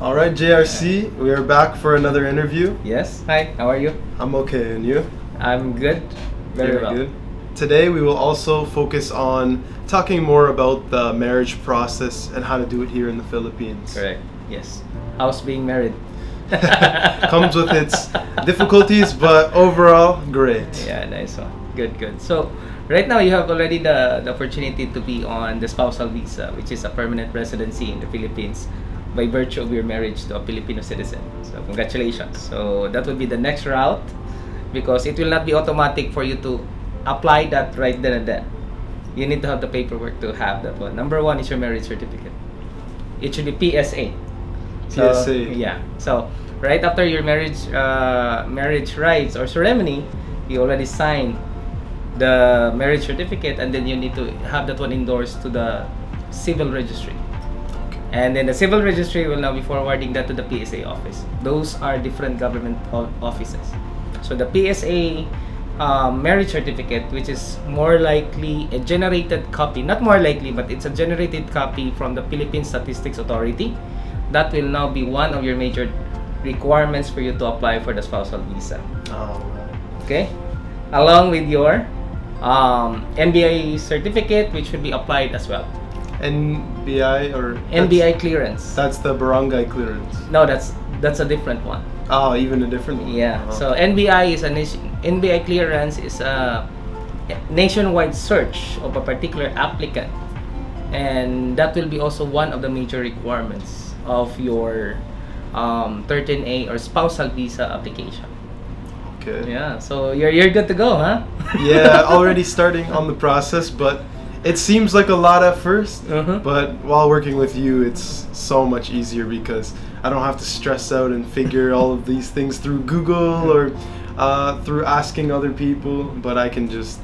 All right, JRC, we are back for another interview. Yes. Hi. How are you? I'm okay, and you? I'm good. Very well. Good. Today we will also focus on talking more about the marriage process and how to do it here in the Philippines. Correct. Yes. How's being married? Comes with its difficulties, but overall, great. Yeah, nice one. Good. So, right now you have already the opportunity to be on the spousal visa, which is a permanent residency in the Philippines by virtue of your marriage to a Filipino citizen. So, congratulations. So, that would be the next route because it will not be automatic for you to apply that right then and then. You need to have the paperwork to have that one. Number one is your marriage certificate. It should be PSA. So, PSA. Yeah. So right after your marriage rites or ceremony, you already signed the marriage certificate, and then you need to have that one endorsed to the civil registry. Okay. And then the civil registry will now be forwarding that to the PSA office. Those are different government offices. So the PSA marriage certificate, which is more likely a generated copy, not more likely, but it's a generated copy from the Philippine Statistics Authority. That will now be one of your major requirements for you to apply for the spousal visa. Oh, Okay? Along with your NBI certificate, which should be applied as well. NBI or NBI clearance. That's the barangay clearance. No, that's a different one. Oh, even a different one. Yeah. Uh-huh. So NBI clearance is a nationwide search of a particular applicant, and that will be also one of the major requirements of your 13A or spousal visa application. Okay. Yeah. So you're good to go, huh? Yeah, already starting on the process, but it seems like a lot at 1st. Uh-huh. But while working with you, it's so much easier because I don't have to stress out and figure all of these things through Google or through asking other people, but I can just,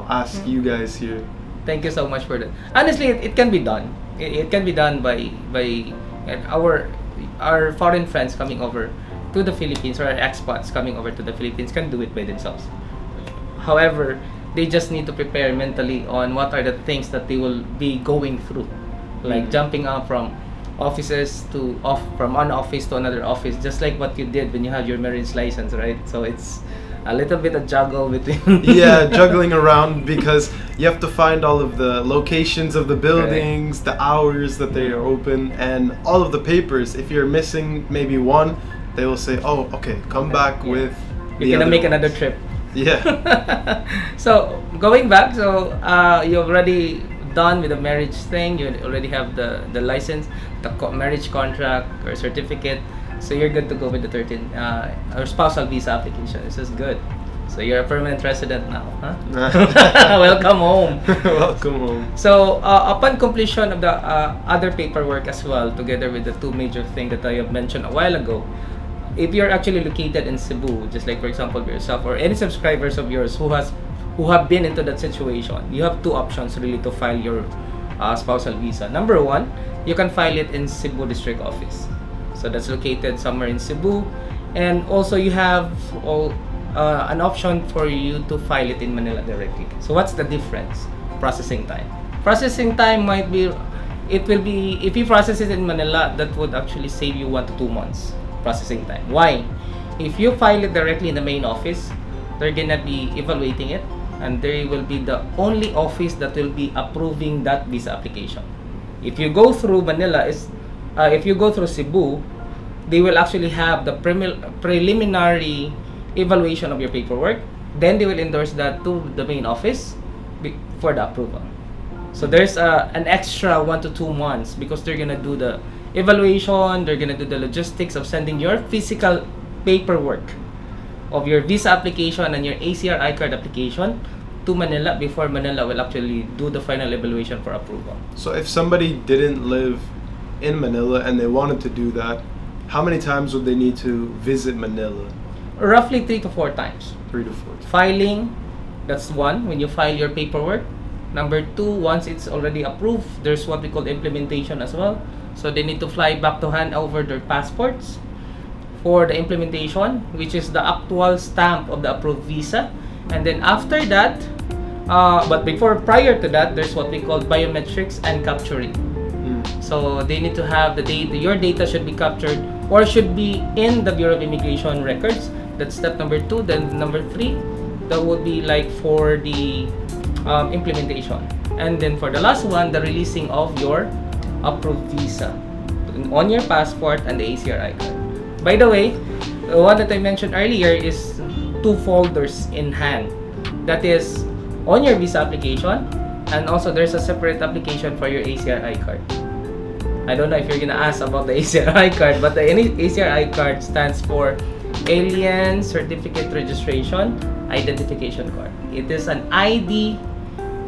ask you guys here. Thank you so much for that. Honestly, it can be done. It can be done by our foreign friends coming over to the Philippines, or our expats coming over to the Philippines can do it by themselves. However, they just need to prepare mentally on what are the things that they will be going through, like jumping up from from one office to another office, just like what you did when you had your marriage license, right? So it's a little bit of juggle between Yeah, juggling around because you have to find all of the locations of the buildings, the hours that they are open, and all of the papers. If you're missing maybe one, they will say, "Oh, okay, come back with." You're gonna make another trip. Yeah. So going back, you're already done with the marriage thing. You already have the license, the marriage contract or certificate. So you're good to go with the 13 or spousal visa application. This is good. So you're a permanent resident now, huh? Welcome home. Welcome home. So upon completion of the other paperwork as well, together with the two major things that I have mentioned a while ago, if you're actually located in Cebu, just like for example yourself or any subscribers of yours who have been into that situation, you have two options really to file your spousal visa. Number one, you can file it in Cebu District Office. So that's located somewhere in Cebu, and also you have an option for you to file it in Manila directly. So what's the difference? Processing time. Processing time will be, if you process it in Manila, that would actually save you 1 to 2 months processing time. Why? If you file it directly in the main office, they're gonna be evaluating it, and they will be the only office that will be approving that visa application. If you go through Manila, if you go through Cebu, they will actually have the preliminary evaluation of your paperwork. Then they will endorse that to the main office for the approval. So there's an extra 1 to 2 months because they're gonna do the evaluation, they're gonna do the logistics of sending your physical paperwork of your visa application and your ACR I-card application to Manila before Manila will actually do the final evaluation for approval. So if somebody didn't live in Manila and they wanted to do that, how many times would they need to visit Manila? Roughly 3 to 4 times. 3 to 4. Filing, that's one, when you file your paperwork. Number two, once it's already approved, there's what we call implementation as well. So they need to fly back to hand over their passports for the implementation, which is the actual stamp of the approved visa. And then after that, but prior to that, there's what we call biometrics and capturing. So they need to have the data. Your data should be captured or should be in the Bureau of Immigration records. That's step number 2. Then number 3, that would be like for the implementation. And then for the last one, the releasing of your approved visa on your passport and the ACR card. By the way, the one that I mentioned earlier is 2 folders in hand. That is on your visa application, and also there's a separate application for your ACR card. I don't know if you're gonna ask about the ACR card, but the ACR card stands for Alien Certificate Registration Identification Card. It is an ID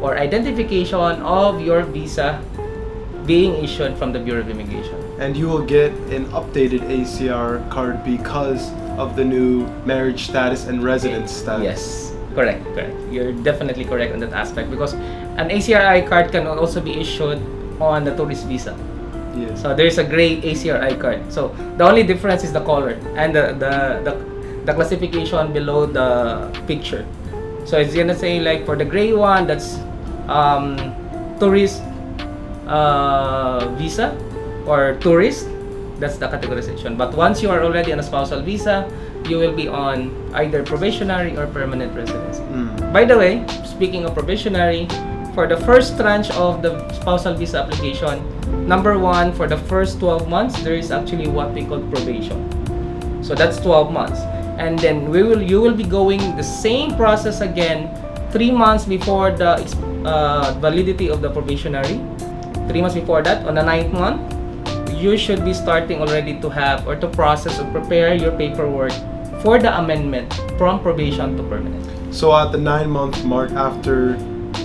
or identification of your visa being issued from the Bureau of Immigration. And you will get an updated ACR card because of the new marriage status and residence status. Yes, correct. You're definitely correct on that aspect, because an ACRI card can also be issued on the tourist visa. Yes. So there's a gray ACRI card. So the only difference is the color and the classification below the picture. So it's gonna say like for the gray one, that's tourist visa or tourist. That's the categorization. But once you are already on a spousal visa, you will be on either probationary or permanent residency. By the way, speaking of probationary, for the first tranche of the spousal visa application, number 1, for the first 12 months, there is actually what we call probation. So that's 12 months. And then you will be going the same process again 3 months before the validity of the probationary. 3 months before that, on the 9th month, you should be starting already to have or to process or prepare your paperwork for the amendment from probation to permanent. So at the 9-month mark, after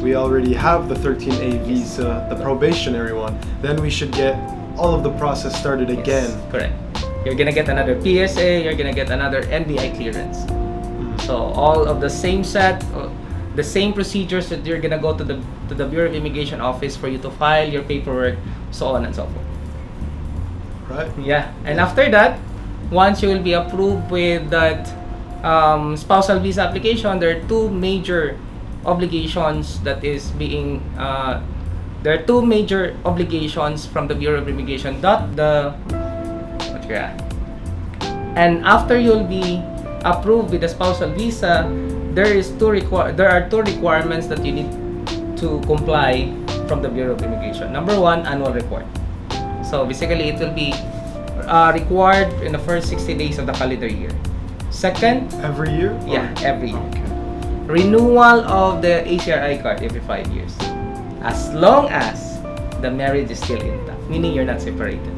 we already have the 13A visa, the probationary one, then we should get all of the process started again. Yes, correct. You're gonna get another PSA, you're gonna get another NBI clearance. So all of the same set, the same procedures that you're gonna go to the Bureau of Immigration office for you to file your paperwork, so on and so forth. Right? Yeah, and after that, once you will be approved with that spousal visa application, there are 2 major obligations that is being there are 2 major obligations from the Bureau of Immigration and after you'll be approved with the spousal visa, there are 2 requirements that you need to comply from the Bureau of Immigration. Number 1, annual report. So basically, it will be required in the first 60 days of the calendar year. Second, every year? Yeah, every year. Okay. Renewal of the ACRI card every 5 years, as long as the marriage is still intact, meaning you're not separated.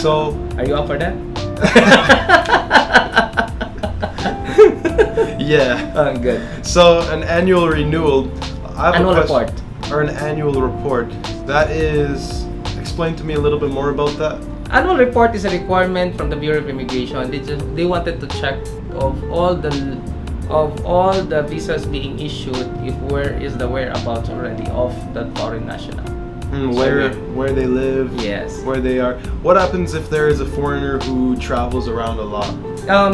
So are you up for that? Yeah. Oh, good. So an annual renewal. I have Annual a question, report. or an annual report. That is, explain to me a little bit more about that. Annual report is a requirement from the Bureau of Immigration. They wanted to check of all the visas being issued, if where is the whereabouts already of the foreign national. Where they live, yes, where they are. What happens if there is a foreigner who travels around a lot?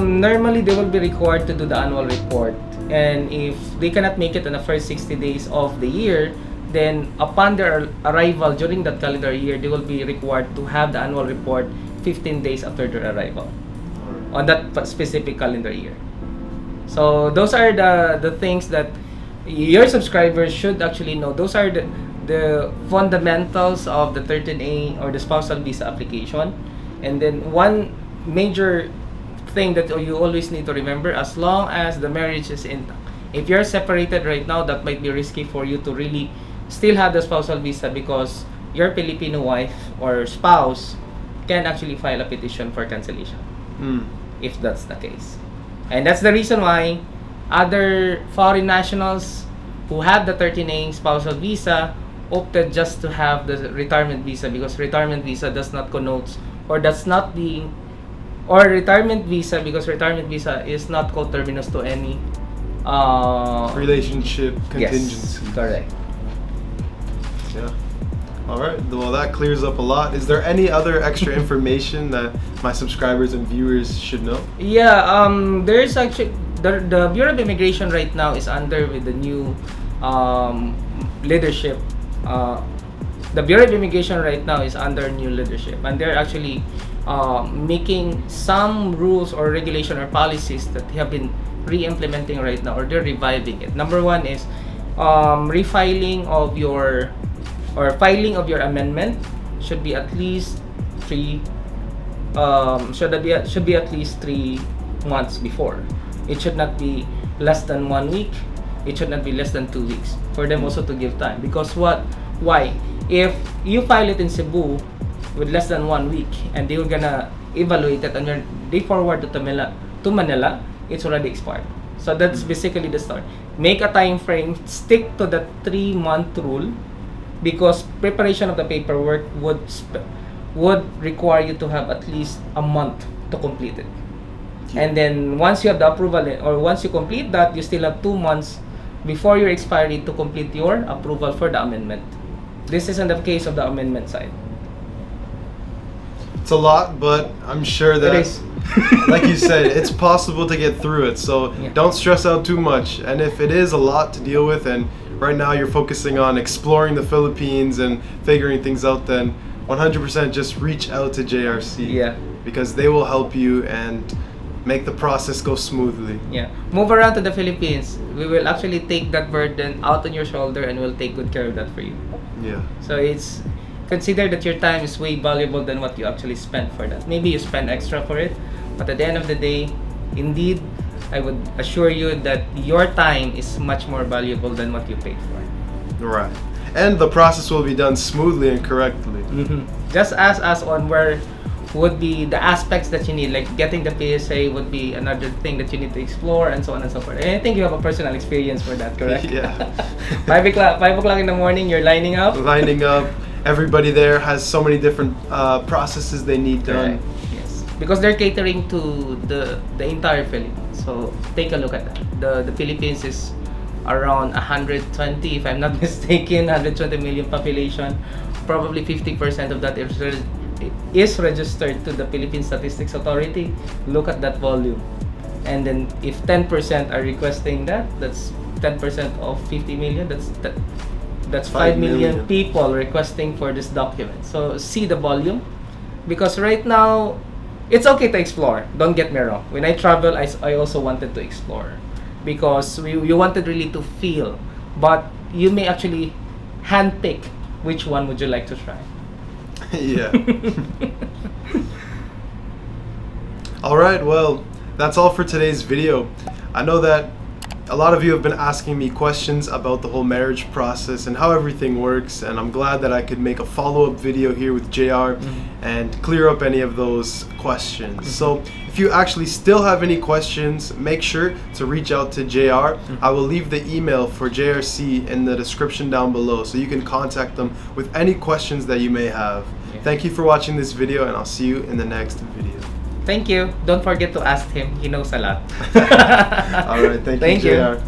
Normally they will be required to do the annual report, and if they cannot make it in the first 60 days of the year, then upon their arrival during that calendar year, they will be required to have the annual report 15 days after their arrival on that specific calendar year. So those are the things that your subscribers should actually know. Those are the fundamentals of the 13A or the spousal visa application. And then one major thing that you always need to remember, as long as the marriage is intact. If you're separated right now, that might be risky for you to really still have the spousal visa, because your Filipino wife or spouse can actually file a petition for cancellation if that's the case. And that's the reason why other foreign nationals who have the 13A spousal visa opted just to have the retirement visa, because retirement visa does not connote or does not be retirement visa because retirement visa is not coterminous to any relationship contingency. Yes, correct. Yeah. All right. Well, that clears up a lot. Is there any other extra information that my subscribers and viewers should know? Yeah. There's actually the Bureau of Immigration right now is under with the new leadership the Bureau of Immigration right now is under new leadership, and they're actually making some rules or regulation or policies that have been re-implementing right now, or they're reviving it. Number one is refiling of your or filing of your amendment should be at least should be at least 3 months before. It should not be less than 1 week. It should not be less than 2 weeks for them also to give time. Because why? If you file it in Cebu with less than 1 week and they were gonna evaluate it and they forward it to Manila, it's already expired. So that's basically the start. Make a time frame, stick to the 3-month rule, because preparation of the paperwork would require you to have at least a month to complete it. And then once you have the approval, or once you complete that, you still have 2 months before your expiry to complete your approval for the amendment. This is in the case of the amendment side. It's a lot, but I'm sure that, It is. like you said, it's possible to get through it. So Yeah. don't stress out too much. And if it is a lot to deal with, and right now you're focusing on exploring the Philippines and figuring things out, then 100% just reach out to JRC. Yeah. Because they will help you and make the process go smoothly. Yeah. Move around to the Philippines. We will actually take that burden out on your shoulder and we'll take good care of that for you. Yeah. So it's consider that your time is way valuable than what you actually spent for that. Maybe you spend extra for it, but at the end of the day, indeed, I would assure you that your time is much more valuable than what you paid for. Right. And the process will be done smoothly and correctly. Just ask us on where would be the aspects that you need, like getting the PSA would be another thing that you need to explore, and so on and so forth. And I think you have a personal experience for that, correct? Yeah. 5 o'clock in the morning, you're lining up. Lining up. Everybody there has so many different processes they need done. Correct. Yes, because they're catering to the entire Philippines. So take a look at that. The Philippines is around 120, if I'm not mistaken, 120 million population. Probably 50% of that is registered to the Philippine Statistics Authority. Look at that volume. And then if 10% are requesting that, that's 10% of 50 million. That's 5 million people requesting for this document. So see the volume, because right now it's okay to explore. Don't get me wrong. When I travel, I also wanted to explore, because you wanted really to feel, but you may actually handpick which one would you like to try. Yeah. All right, well, that's all for today's video. I know that a lot of you have been asking me questions about the whole marriage process and how everything works, and I'm glad that I could make a follow-up video here with JR and clear up any of those questions. So if you actually still have any questions, make sure to reach out to JR. I will leave the email for JRC in the description down below, so you can contact them with any questions that you may have. Thank you for watching this video, and I'll see you in the next video. Thank you. Don't forget to ask him. He knows a lot. All right, thank you, JR.